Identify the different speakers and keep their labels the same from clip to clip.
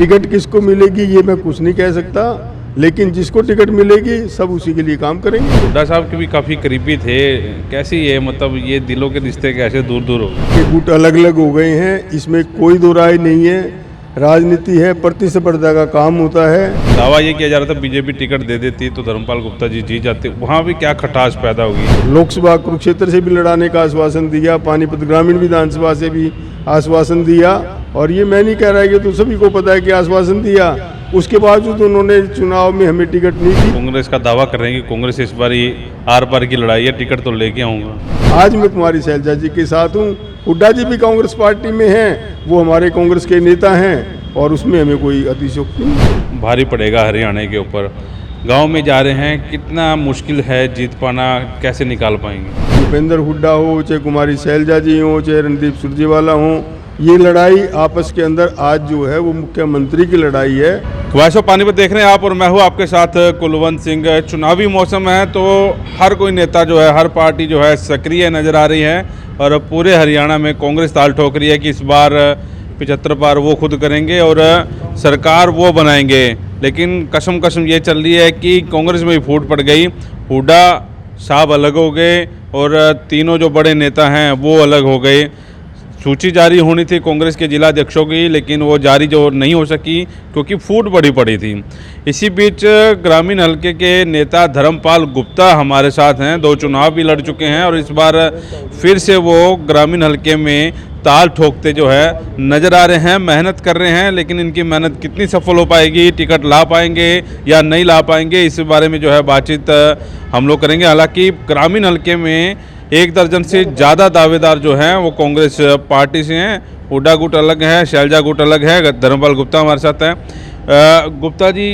Speaker 1: Ticket किसको मिलेगी ये मैं कुछ नहीं कह सकता, लेकिन जिसको टिकट मिलेगी सब उसी के लिए काम करेंगे।
Speaker 2: हुड्डा साहब के भी काफ़ी करीबी थे, कैसी ये मतलब ये दिलों के रिश्ते कैसे दूर दूर हो गए?
Speaker 1: ये गुट अलग अलग हो गए हैं, इसमें कोई दो राय नहीं है। राजनीति है, प्रतिस्पर्धा का काम होता है।
Speaker 2: दावा ये किया जा रहा था बीजेपी टिकट दे देती तो धर्मपाल गुप्ता जी जीत जाते, वहाँ भी क्या खटास पैदा होगी?
Speaker 1: लोकसभा कुरुक्षेत्र से भी लड़ाने का आश्वासन दिया, पानीपत ग्रामीण विधानसभा से भी आश्वासन दिया, और ये मैं नहीं कह रहा है कि तो सभी को पता है कि आश्वासन दिया, उसके बावजूद उन्होंने चुनाव में हमें टिकट नहीं दी।
Speaker 2: कांग्रेस का दावा कर रहे हैं कि कांग्रेस इस बार आर पार की लड़ाई है, टिकट तो लेके आऊँगा।
Speaker 1: आज मैं कुमारी शैलजा जी के साथ हूँ। हुड्डा जी भी कांग्रेस पार्टी में हैं, वो हमारे कांग्रेस के नेता हैं, और उसमें हमें कोई अतिशयोक्ति नहीं।
Speaker 2: भारी पड़ेगा हरियाणा के ऊपर। गांव में जा रहे हैं, कितना मुश्किल है जीत पाना, कैसे निकाल पाएंगे?
Speaker 1: भूपेंद्र हुड्डा हो, चाहे कुमारी शैलजा जी हो, चाहे रणदीप सुरजेवाला हो, ये लड़ाई आपस के अंदर आज जो है वो मुख्यमंत्री की लड़ाई है।
Speaker 2: वॉइस ऑफ पानीपत देख रहे हैं आप, और मैं हूँ आपके साथ कुलवंत सिंह। चुनावी मौसम है तो हर कोई नेता जो है, हर पार्टी जो है सक्रिय नज़र आ रही है, और पूरे हरियाणा में कांग्रेस ताल ठोक रही है कि इस बार 75 पार वो खुद करेंगे और सरकार वो बनाएंगे। लेकिन कसम ये चल रही है कि कांग्रेस में भी फूट पड़ गई। हुड्डा साहब अलग हो गए और तीनों जो बड़े नेता हैं वो अलग हो गए। सूची जारी होनी थी कांग्रेस के जिला अध्यक्षों की, लेकिन वो जारी जो नहीं हो सकी क्योंकि फूट बड़ी पड़ी थी। इसी बीच ग्रामीण हलके के नेता धर्मपाल गुप्ता हमारे साथ हैं, 2 चुनाव भी लड़ चुके हैं, और इस बार फिर से वो ग्रामीण हलके में ताल ठोकते जो है नज़र आ रहे हैं। मेहनत कर रहे हैं, लेकिन इनकी मेहनत कितनी सफल हो पाएगी, टिकट ला पाएंगे या नहीं ला पाएंगे, इस बारे में जो है बातचीत हम लोग करेंगे। हालांकि ग्रामीण हलके में 1 दर्जन से ज़्यादा दावेदार जो हैं वो कांग्रेस पार्टी से हैं। हुड्डा गुट अलग है, शैलजा गुट अलग है, धर्मपाल गुप्ता हमारे साथ हैं। गुप्ता जी,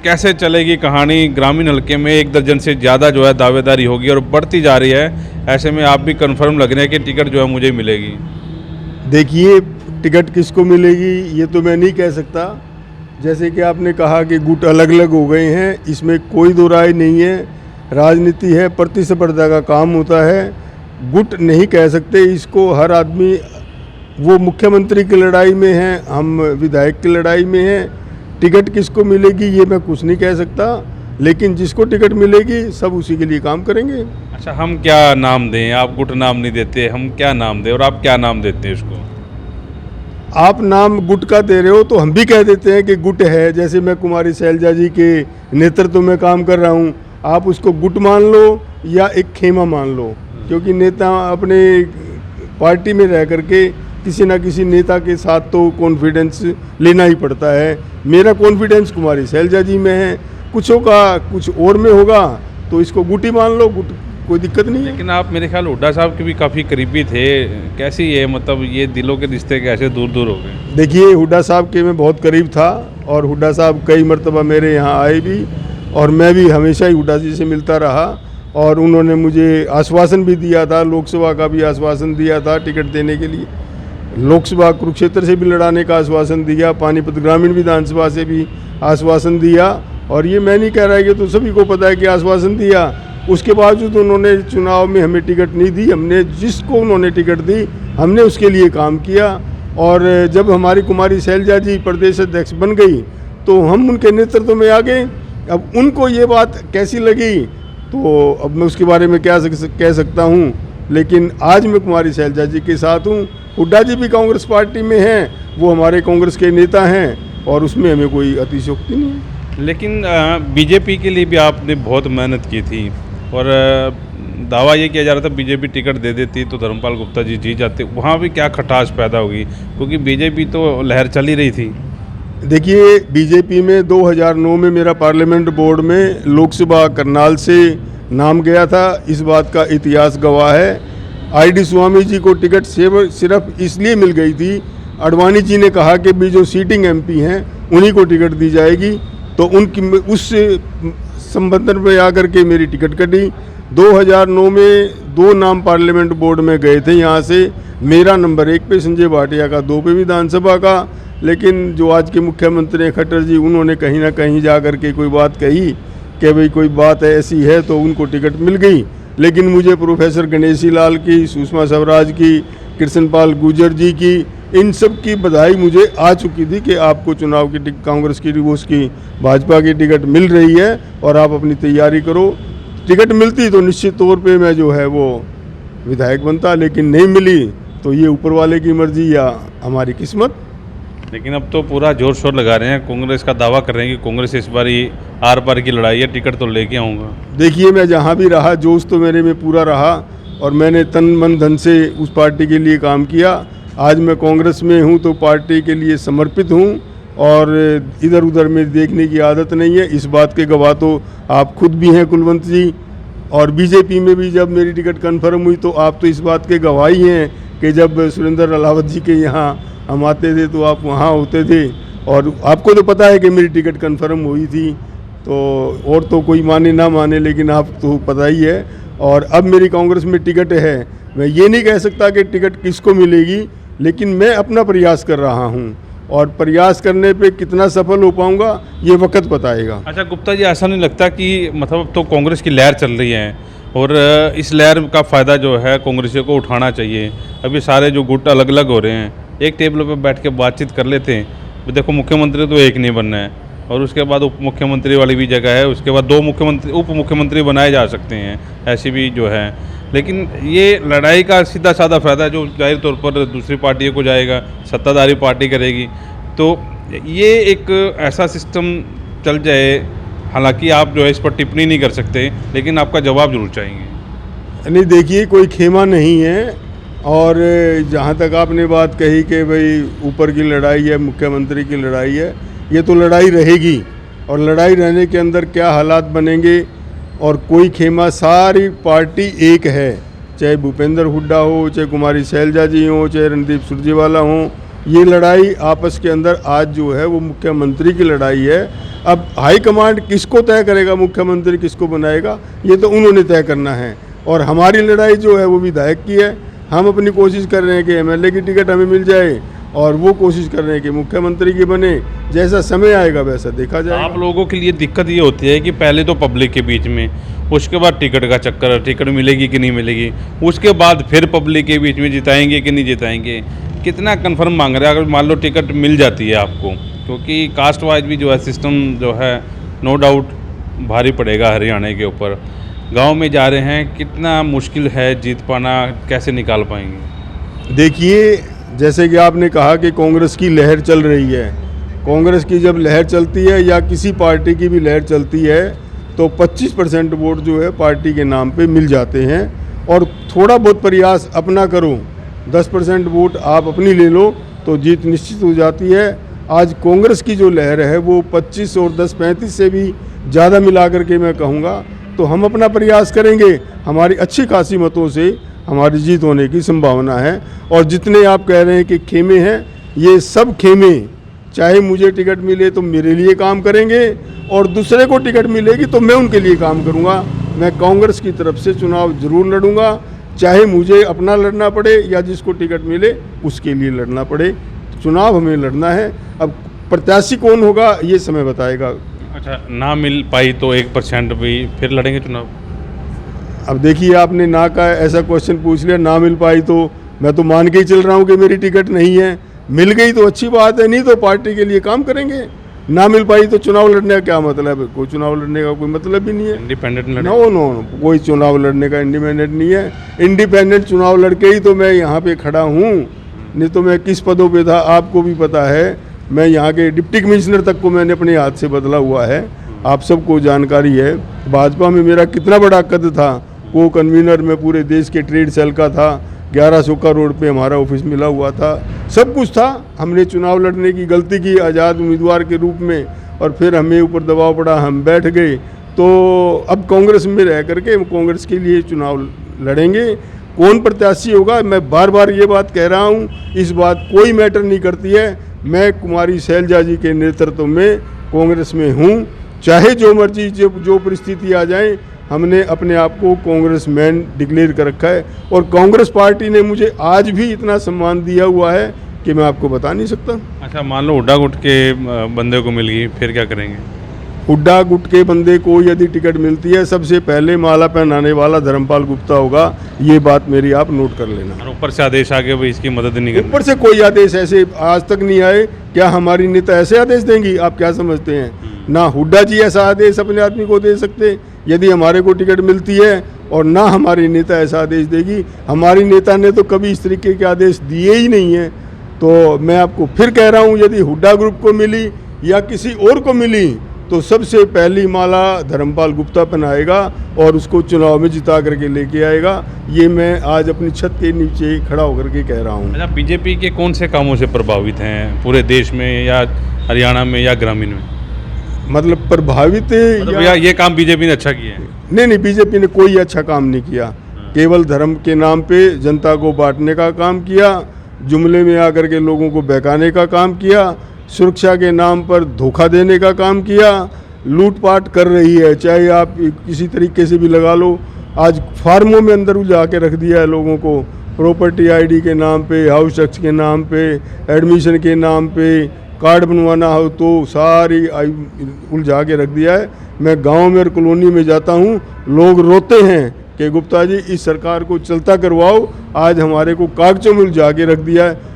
Speaker 2: कैसे चलेगी कहानी? ग्रामीण हलके में 1 दर्जन से ज़्यादा जो है दावेदारी होगी और बढ़ती जा रही है, ऐसे में आप भी कन्फर्म लग रहे हैं कि टिकट जो है मुझे मिलेगी?
Speaker 1: देखिए, टिकट किसको मिलेगी ये तो मैं नहीं कह सकता। जैसे कि आपने कहा कि गुट अलग अलग हो गए हैं, इसमें कोई दो राय नहीं है। राजनीति है, प्रतिस्पर्धा का काम होता है। गुट नहीं कह सकते इसको, हर आदमी वो मुख्यमंत्री की लड़ाई में है, हम विधायक की लड़ाई में हैं। टिकट किसको मिलेगी ये मैं कुछ नहीं कह सकता, लेकिन जिसको टिकट मिलेगी सब उसी के लिए काम करेंगे।
Speaker 2: अच्छा, हम क्या नाम दें? आप गुट नाम नहीं देते, हम क्या नाम दें, और आप क्या नाम देते हैं इसको?
Speaker 1: आप नाम गुट का दे रहे हो तो हम भी कह देते हैं कि गुट है। जैसे मैं कुमारी शैलजा जी के नेतृत्व में काम कर रहा हूँ, आप उसको गुट मान लो या एक खेमा मान लो, क्योंकि नेता अपने पार्टी में रह करके किसी ना किसी नेता के साथ तो कॉन्फिडेंस लेना ही पड़ता है। मेरा कॉन्फिडेंस कुमारी शैलजा जी में है, कुछों का कुछ और में होगा तो इसको गुट ही मान लो, गुट कोई दिक्कत नहीं है।
Speaker 2: लेकिन आप मेरे ख्याल हुड्डा साहब के भी काफ़ी करीबी थे, कैसी ये मतलब ये दिलों के रिश्ते कैसे दूर दूर हो गए?
Speaker 1: देखिए, हुड्डा साहब के मैं बहुत करीब था, और हुड्डा साहब कई मरतबा मेरे यहाँ आए भी, और मैं भी हमेशा ही हुड्डा जी से मिलता रहा, और उन्होंने मुझे आश्वासन भी दिया था, लोकसभा का भी आश्वासन दिया था टिकट देने के लिए। लोकसभा कुरुक्षेत्र से भी लड़ाने का आश्वासन दिया, पानीपत ग्रामीण विधानसभा से भी आश्वासन दिया, और ये मैं नहीं कह रहा है कि तो सभी को पता है कि आश्वासन दिया, उसके बावजूद उन्होंने चुनाव में हमें टिकट नहीं दी। हमने जिसको उन्होंने टिकट दी हमने उसके लिए काम किया, और जब हमारी कुमारी शैलजा जी प्रदेश अध्यक्ष बन गई तो हम उनके नेतृत्व में आ गए। अब उनको ये बात कैसी लगी तो अब मैं उसके बारे में क्या कह सकता हूँ, लेकिन आज मैं कुमारी शैलजा जी के साथ हूँ। हुड्डा जी भी कांग्रेस पार्टी में हैं, वो हमारे कांग्रेस के नेता हैं, और उसमें हमें कोई अतिशयोक्ति नहीं है।
Speaker 2: लेकिन बीजेपी के लिए भी आपने बहुत मेहनत की थी, और दावा ये किया जा रहा था बीजेपी टिकट दे देती तो धर्मपाल गुप्ता जी जीत जाते, वहाँ भी क्या खटास पैदा होगी? क्योंकि बीजेपी तो लहर चल ही रही थी।
Speaker 1: देखिए, बीजेपी में 2009 में मेरा पार्लियामेंट बोर्ड में लोकसभा करनाल से नाम गया था, इस बात का इतिहास गवाह है। आईडी स्वामी जी को टिकट सिर्फ इसलिए मिल गई थी, अडवाणी जी ने कहा कि भी जो सीटिंग एमपी हैं उन्हीं को टिकट दी जाएगी, तो उनकी उस संबंध में आकर के मेरी टिकट कटी। 2009 में 2 नाम पार्लियामेंट बोर्ड में गए थे यहाँ से, मेरा नंबर 1 पे, संजय भाटिया का 2 पे विधानसभा का, लेकिन जो आज के मुख्यमंत्री हैं खट्टर जी, उन्होंने कहीं ना कहीं जा कर के कोई बात कही कि भाई कोई बात ऐसी है, तो उनको टिकट मिल गई। लेकिन मुझे प्रोफेसर गणेशी लाल की, सुषमा स्वराज की, कृष्णपाल गुर्जर जी की इन सब की बधाई मुझे आ चुकी थी कि आपको चुनाव की कांग्रेस की उसकी भाजपा की टिकट मिल रही है और आप अपनी तैयारी करो। टिकट मिलती तो निश्चित तौर पे मैं जो है वो विधायक बनता, लेकिन नहीं मिली तो ये ऊपर वाले की मर्जी या हमारी किस्मत।
Speaker 2: लेकिन अब तो पूरा जोर शोर लगा रहे हैं, कांग्रेस का दावा कर रहे हैं कि कांग्रेस इस बार ही आर पार की लड़ाई है, टिकट तो लेके आऊँगा।
Speaker 1: देखिए, मैं जहाँ भी रहा जोश तो मेरे में पूरा रहा और मैंने तन मन धन से उस पार्टी के लिए काम किया। आज मैं कांग्रेस में हूँ तो पार्टी के लिए समर्पित हूँ और इधर उधर में देखने की आदत नहीं है। इस बात के गवाह तो आप खुद भी हैं कुलवंत जी, और बीजेपी में भी जब मेरी टिकट कन्फर्म हुई तो आप तो इस बात के गवाह ही हैं कि जब सुरेंद्र अलावत जी के यहाँ हम आते थे तो आप वहाँ होते थे और आपको तो पता है कि मेरी टिकट कन्फर्म हुई थी। तो और तो कोई माने ना माने, लेकिन आप तो पता ही है। और अब मेरी कांग्रेस में टिकट है, मैं ये नहीं कह सकता कि टिकट किसको मिलेगी, लेकिन मैं अपना प्रयास कर रहा हूँ और प्रयास करने पे कितना सफल हो पाऊँगा ये वक्त बताएगा।
Speaker 2: अच्छा गुप्ता जी, ऐसा नहीं लगता कि मतलब अब तो कांग्रेस की लहर चल रही है और इस लहर का फ़ायदा जो है कांग्रेसियों को उठाना चाहिए? अभी सारे जो गुट अलग अलग हो रहे हैं, एक टेबल पर बैठ के बातचीत कर लेते हैं। देखो, मुख्यमंत्री तो एक नहीं बनना है और उसके बाद उप मुख्यमंत्री वाली भी जगह है, उसके बाद 2 मुख्यमंत्री उप मुख्यमंत्री बनाए जा सकते हैं, ऐसी भी जो है। लेकिन ये लड़ाई का सीधा साधा फ़ायदा जो जाहिर तौर पर दूसरी पार्टियों को जाएगा, सत्ताधारी पार्टी करेगी। तो ये एक ऐसा सिस्टम चल जाए, हालांकि आप जो है इस पर टिप्पणी नहीं कर सकते, लेकिन आपका जवाब जरूर चाहेंगे।
Speaker 1: नहीं, देखिए, कोई खेमा नहीं है। और जहाँ तक आपने बात कही कि भाई ऊपर की लड़ाई है, मुख्यमंत्री की लड़ाई है, ये तो लड़ाई रहेगी और लड़ाई रहने के अंदर क्या हालात बनेंगे और कोई खेमा, सारी पार्टी एक है, चाहे भूपेंद्र हुड्डा हो, चाहे कुमारी शैलजा जी हो, चाहे रणदीप सुरजेवाला हो। ये लड़ाई आपस के अंदर आज जो है वो मुख्यमंत्री की लड़ाई है। अब हाईकमांड किसको तय करेगा, मुख्यमंत्री किसको बनाएगा, ये तो उन्होंने तय करना है। और हमारी लड़ाई जो है वो विधायक की है। हम अपनी कोशिश कर रहे हैं कि एमएलए की टिकट हमें मिल जाए और वो कोशिश कर रहे हैं कि मुख्यमंत्री की बने। जैसा समय आएगा वैसा देखा जाएगा।
Speaker 2: आप लोगों के लिए दिक्कत ये होती है कि पहले तो पब्लिक के बीच में, उसके बाद टिकट का चक्कर, टिकट मिलेगी कि नहीं मिलेगी, उसके बाद फिर पब्लिक के बीच में जिताएंगे कि नहीं जिताएंगे। कितना कंफर्म मांग रहे हैं अगर मान लो टिकट मिल जाती है आपको? क्योंकि कास्ट वाइज भी जो है सिस्टम जो है नो डाउट भारी पड़ेगा हरियाणा के ऊपर। गांव में जा रहे हैं, कितना मुश्किल है जीत पाना, कैसे निकाल पाएंगे?
Speaker 1: देखिए, जैसे कि आपने कहा कि कांग्रेस की लहर चल रही है, कांग्रेस की जब लहर चलती है या किसी पार्टी की भी लहर चलती है तो 25% वोट जो है पार्टी के नाम पे मिल जाते हैं। और थोड़ा बहुत प्रयास अपना करो, 10% वोट आप अपनी ले लो तो जीत निश्चित हो जाती है। आज कांग्रेस की जो लहर है वो 25 और 10 35 से भी ज़्यादा मिला करके मैं कहूँगा। तो हम अपना प्रयास करेंगे, हमारी अच्छी खासी मतों से हमारी जीत होने की संभावना है। और जितने आप कह रहे हैं कि खेमे हैं, ये सब खेमे, चाहे मुझे टिकट मिले तो मेरे लिए काम करेंगे और दूसरे को टिकट मिलेगी तो मैं उनके लिए काम करूंगा। मैं कांग्रेस की तरफ से चुनाव जरूर लड़ूंगा, चाहे मुझे अपना लड़ना पड़े या जिसको टिकट मिले उसके लिए लड़ना पड़े। चुनाव हमें लड़ना है। अब प्रत्याशी कौन होगा ये समय बताएगा।
Speaker 2: अच्छा, ना मिल पाई तो 1% भी फिर लड़ेंगे चुनाव?
Speaker 1: अब देखिए, आपने ना का ऐसा क्वेश्चन पूछ लिया, ना मिल पाई तो मैं तो मान के ही चल रहा हूँ कि मेरी टिकट नहीं है। मिल गई तो अच्छी बात है, नहीं तो पार्टी के लिए काम करेंगे। ना मिल पाई तो चुनाव लड़ने का क्या मतलब है? कोई चुनाव लड़ने का कोई मतलब ही नहीं है।
Speaker 2: इंडिपेंडेंट
Speaker 1: नो नो, कोई चुनाव लड़ने का इंडिपेंडेंट नहीं है। इंडिपेंडेंट चुनाव लड़के ही तो मैं यहाँ पे खड़ा हूँ, नहीं तो मैं किस पदों पे था आपको भी पता है। मैं यहाँ के डिप्टी कमिश्नर तक को मैंने अपने हाथ से बदला हुआ है, आप सबको जानकारी है। भाजपा में मेरा कितना बड़ा कद था, को कन्वीनर में पूरे देश के ट्रेड सेल का था, 1100 का रोड पे हमारा ऑफिस मिला हुआ था, सब कुछ था। हमने चुनाव लड़ने की गलती की आज़ाद उम्मीदवार के रूप में और फिर हमें ऊपर दबाव पड़ा, हम बैठ गए। तो अब कांग्रेस में रह करके कांग्रेस के लिए चुनाव लड़ेंगे। कौन प्रत्याशी होगा, मैं बार बार ये बात कह रहा हूँ, इस बात कोई मैटर नहीं करती है। मैं कुमारी शैलजा जी के नेतृत्व में कांग्रेस में हूँ, चाहे जो मर्जी जो परिस्थिति आ जाए, हमने अपने आप को कांग्रेस मैन डिक्लेयर कर रखा है। और कांग्रेस पार्टी ने मुझे आज भी इतना सम्मान दिया हुआ है कि मैं आपको बता नहीं सकता।
Speaker 2: अच्छा, मान लो हुड्डा गुट के बंदे को मिल गई, फिर क्या करेंगे?
Speaker 1: हुड्डा गुट के बंदे को यदि टिकट मिलती है, सबसे पहले माला पहनाने वाला धर्मपाल गुप्ता होगा। ये बात मेरी आप नोट कर लेना।
Speaker 2: और ऊपर से आदेश आ गए भाई इसकी मदद नहीं करनी।
Speaker 1: ऊपर से कोई आदेश ऐसे आज तक नहीं आए। क्या हमारी नेता ऐसे आदेश देंगी? आप क्या समझते हैं? ना हुड्डा जी ऐसा आदेश अपने आदमी को दे सकते यदि हमारे को टिकट मिलती है, और ना हमारी नेता ऐसा आदेश देगी। हमारी नेता ने तो कभी इस तरीके के आदेश दिए ही नहीं है। तो मैं आपको फिर कह रहा हूँ, यदि हुड्डा ग्रुप को मिली या किसी और को मिली तो सबसे पहली माला धर्मपाल गुप्ता पहनाएगा और उसको चुनाव में जिता करके लेके आएगा। ये मैं आज अपनी छत के नीचे खड़ा होकर के कह रहा हूँ।
Speaker 2: अच्छा, बीजेपी के कौन से कामों से प्रभावित हैं पूरे देश में या हरियाणा में या ग्रामीण में?
Speaker 1: मतलब प्रभावित
Speaker 2: मतलब या ये काम बीजेपी ने अच्छा किया है?
Speaker 1: नहीं, बीजेपी ने कोई अच्छा काम नहीं किया। केवल धर्म के नाम पे जनता को बांटने का काम किया, जुमले में आकर के लोगों को बहकाने का काम किया, सुरक्षा के नाम पर धोखा देने का काम किया, लूटपाट कर रही है। चाहे आप किसी तरीके से भी लगा लो, आज फार्मों में अंदर उलझा के रख दिया है लोगों को, प्रॉपर्टी आईडी के नाम पे, हाउस टैक्स के नाम पे, एडमिशन के नाम पे, कार्ड बनवाना हो तो सारी उलझा के रख दिया है। मैं गांव में और कॉलोनी में जाता हूं, लोग रोते हैं कि गुप्ता जी इस सरकार को चलता करवाओ। आज हमारे को कागजों में उलझा के रख दिया है।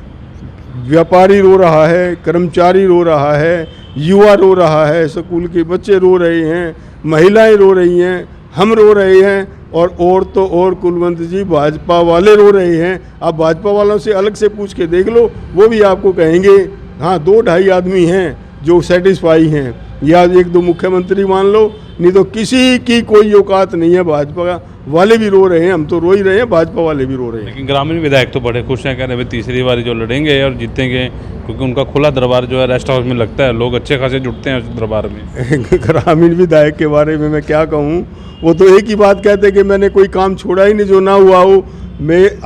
Speaker 1: व्यापारी रो रहा है, कर्मचारी रो रहा है, युवा रो रहा है, स्कूल के बच्चे रो रहे हैं, महिलाएं रो रही हैं, हम रो रहे हैं, और तो और कुलवंत जी भाजपा वाले रो रहे हैं। आप भाजपा वालों से अलग से पूछ के देख लो, वो भी आपको कहेंगे हाँ 2-2.5 आदमी हैं जो सेटिस्फाई हैं, या 1-2 मुख्यमंत्री मान लो, नहीं तो किसी की कोई औकात नहीं है। भाजपा वाले भी रो रहे हैं, हम तो रो ही रहे हैं, भाजपा वाले भी रो रहे हैं।
Speaker 2: लेकिन ग्रामीण विधायक तो बड़े खुश हैं, कह रहे हैं तीसरी बारी जो लड़ेंगे और जीतेंगे, क्योंकि उनका खुला दरबार जो है रेस्ट हाउस में लगता है, लोग अच्छे खासे जुटते हैं उस दरबार में।
Speaker 1: ग्रामीण विधायक के बारे में मैं क्या कहूँ, वो तो एक ही बात कहते हैं कि मैंने कोई काम छोड़ा ही नहीं जो ना हुआ हो।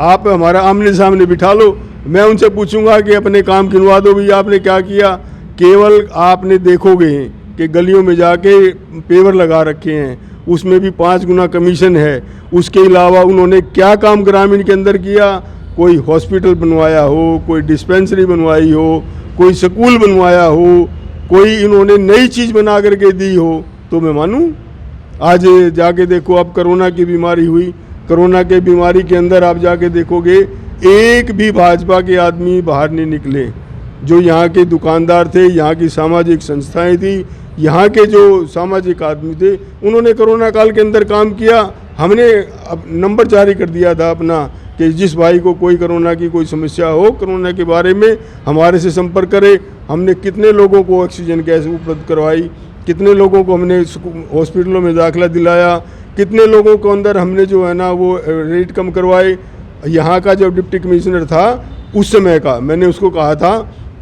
Speaker 1: आप हमारा आमने सामने बिठा लो, मैं उनसे पूछूंगा कि अपने काम गिनवा दो भी, आपने क्या किया। केवल आपने देखोगे कि गलियों में जाके पेवर लगा रखे हैं, उसमें भी 5 गुना कमीशन है। उसके अलावा उन्होंने क्या काम ग्रामीण के अंदर किया? कोई हॉस्पिटल बनवाया हो, कोई डिस्पेंसरी बनवाई हो, कोई स्कूल बनवाया हो, कोई इन्होंने नई चीज़ बना करके दी हो तो मैं मानूं। आज जाके देखो, अब कोरोना की बीमारी हुई, कोरोना के बीमारी के अंदर आप जाके देखोगे एक भी भाजपा के आदमी बाहर नहीं निकले। जो यहाँ के दुकानदार थे, यहाँ की सामाजिक संस्थाएं थी, यहाँ के जो सामाजिक आदमी थे, उन्होंने कोरोना काल के अंदर काम किया। हमने अब नंबर जारी कर दिया था अपना कि जिस भाई को कोई कोरोना की कोई समस्या हो, कोरोना के बारे में हमारे से संपर्क करे। हमने कितने लोगों को ऑक्सीजन गैस उपलब्ध करवाई, कितने लोगों को हमने हॉस्पिटलों में दाखिला दिलाया, कितने लोगों को अंदर हमने जो है ना वो रेट कम करवाए। यहाँ का जो डिप्टी कमिश्नर था उस समय का, मैंने उसको कहा था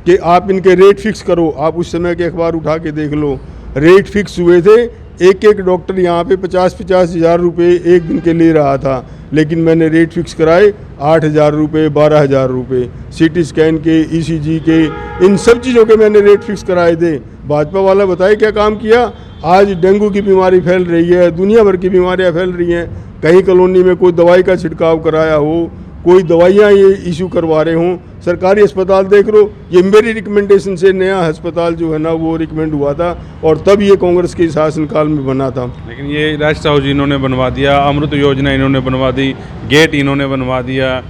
Speaker 1: कि आप इनके रेट फिक्स करो। आप उस समय के अखबार उठा के देख लो, रेट फिक्स हुए थे। एक डॉक्टर यहाँ पे 50-50 हज़ार रुपये एक दिन के ले रहा था, लेकिन मैंने रेट फिक्स कराए 8,000 रुपये, 12,000 रुपये। सीटी स्कैन के, ECG के, इन सब चीज़ों के मैंने रेट फिक्स कराए थे। भाजपा वाला बताए क्या काम किया? आज डेंगू की बीमारी फैल रही है, दुनिया भर की बीमारियाँ फैल रही हैं। कहीं कॉलोनी में कोई दवाई का छिड़काव कराया हो, कोई दवाइयाँ ये इशू करवा रहे हों। सरकारी अस्पताल देख लो, ये मेरी रिकमेंडेशन से नया अस्पताल जो है ना वो रिकमेंड हुआ था, और तब ये कांग्रेस के शासनकाल में बना था।
Speaker 2: लेकिन ये रेस्ट हाउस इन्होंने बनवा दिया, अमृत योजना इन्होंने बनवा दी, गेट इन्होंने बनवा दिया,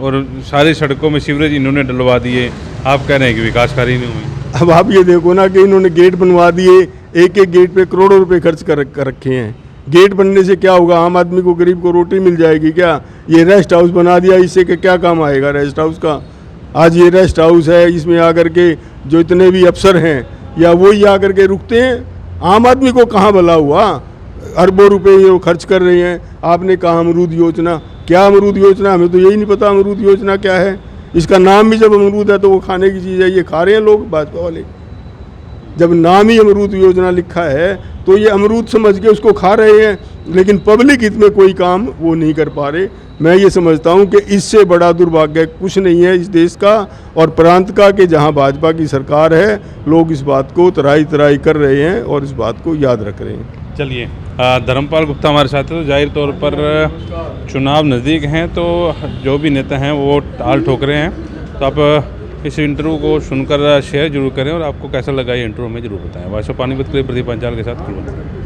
Speaker 2: और सारी सड़कों में सीवरेज इन्होंने डलवा दिए। आप कह रहे हैं कि विकास कार्य नहीं हुई।
Speaker 1: अब आप ये देखो ना कि इन्होंने गेट बनवा दिए, एक गेट पे करोड़ों रुपए खर्च कर रखे हैं। गेट बनने से क्या होगा? आम आदमी को, गरीब को रोटी मिल जाएगी क्या? ये रेस्ट हाउस बना दिया, इससे क्या काम आएगा रेस्ट हाउस का? आज ये रेस्ट हाउस है, इसमें आकर के जो इतने भी अफसर हैं या वो ही आकर के रुकते हैं। आम आदमी को कहाँ भला हुआ? अरबों रुपए ये खर्च कर रहे हैं। आपने कहा अमरूद योजना, क्या अमरूद योजना? हमें तो यही नहीं पता अमरूद योजना क्या है। इसका नाम भी जब अमरूद है तो वो खाने की चीज़ है, ये खा रहे हैं लोग भाजपा वाले। जब नाम ही अमरूद योजना लिखा है तो ये अमरूद समझ के उसको खा रहे हैं, लेकिन पब्लिक हित में कोई काम वो नहीं कर पा रहे। मैं ये समझता हूँ कि इससे बड़ा दुर्भाग्य कुछ नहीं है इस देश का और प्रांत का कि जहाँ भाजपा की सरकार है, लोग इस बात को तराई तराई कर रहे हैं और इस बात को याद रख रहे हैं।
Speaker 2: चलिए, धर्मपाल गुप्ता हमारे साथ है, तो जाहिर तौर पर चुनाव नज़दीक हैं तो जो भी नेता हैं वो टाल ठोक रहे हैं। तो आप इस इंटरव्यू को सुनकर शेयर जरूर करें और आपको कैसा लगा ये इंटरव्यू में जरूर बताएं। वाइस ऑफ पानीपत के लिए प्रदीप पंचाल के साथ कुलवंत।